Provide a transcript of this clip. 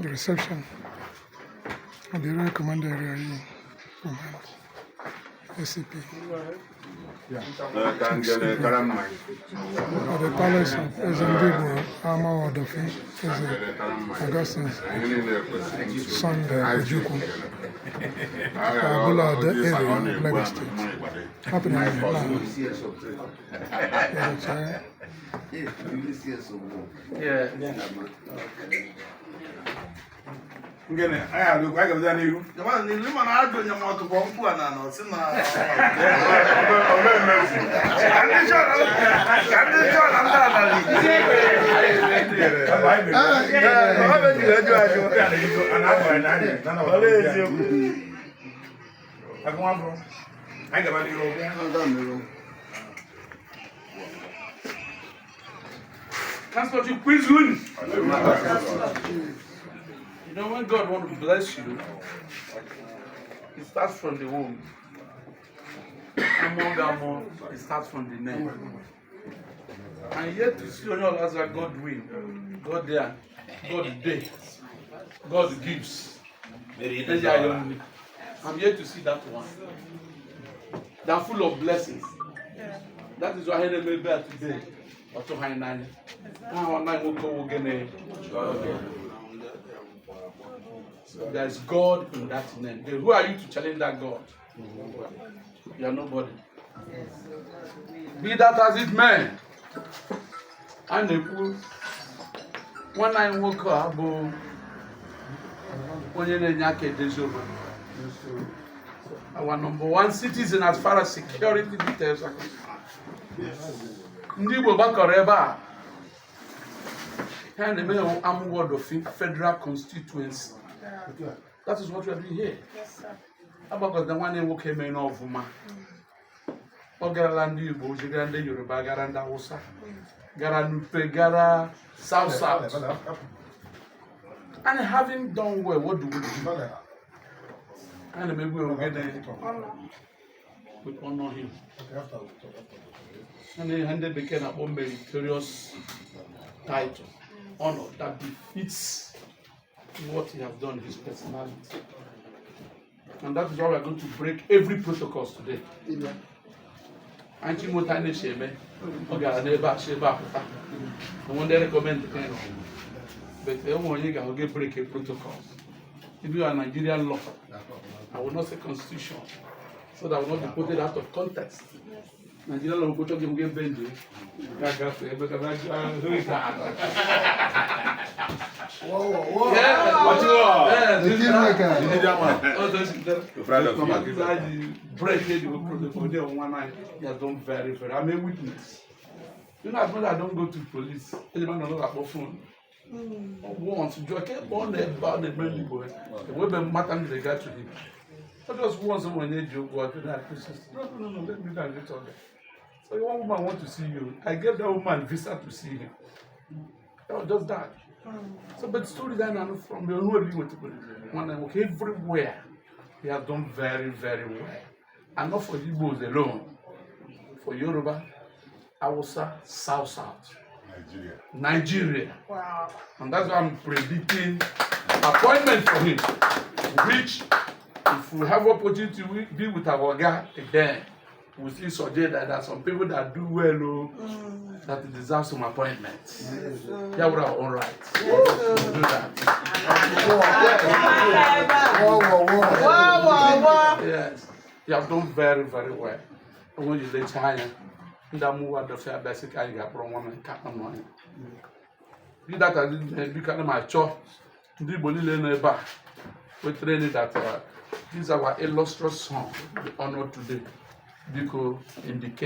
The reception of the Royal Commander area from ACP. At the palace of Eburuaja, Amuwo, Odofin, Augustine's son, Ojukwu, Abula, the area of Lagos State. Happening in Ngene aya lo kwa gaza ni ru jamani ni lima na ajo nya moto kwa mpu ana no sina obe merci kandisho na ndana li obe ni ajo ajo ana kwa nani nana ole ezio akwa bro ai gaba ni ro Transport you quiz one. You know, when God wants to bless you, it starts from the womb. Among, it starts from the name. And yet to see on your lives that God win, God there, God there, God gives. I'm yet to see that one. They are full of blessings. That is why I had a baby today. But to high nine. Now I'm not going there is God in that name. Then who are you to challenge that God? You are nobody. Be that as it may. And the when I woke up, our number one citizen as far as security details are concerned. Amuwo Odofin Federal Constituency. That is what we are doing here. Yes, sir. About the one who came in of Uma. Ogarandi Igbo, Jigande Yoruba, Garanda Osa, Garanupe, Gara, South. And having done well, what do we do? And maybe we will get we honor him. And then became a meritorious title. Honor that befits what he has done, his personality. And that is why we are going to break every protocol today. Anti Motane Sheme, Oganeba Sheba, I want to recommend the kind of but I will break a protocol. If you are Nigerian law, I will not say constitution, so that I will not be put out of context. Nigerian law will get bendy. Whoa. Yeah, what you are? Break it, you will protocol on one night. He has done very, very. I'm a witness. You know, as much as I don't go to police, anyone knows about phone. Once you get born about the baby boy, the women matter they got to him. I just want someone to joke or to that person. No, let me get on there. So one woman want to see you. I gave that woman visa to see him. That was just that. So, but story that I know from the whole when I work everywhere, he has done very, very well. And not for Igbos alone. For Yoruba, Hausa, South. Nigeria. Wow. And that's why I'm predicting appointment for him, which if we have opportunity to be with our guy again, we still suggest that there are some people that do well, that deserve some appointments. They would have all right. We'll do that. Yes, you have done very, very well. And when you let China, Amuwo Odofin basically got from one and cut money. Be that I didn't become my church. The Bolile neighbor. We train it that these are our illustrious song, the honor today, because indicate.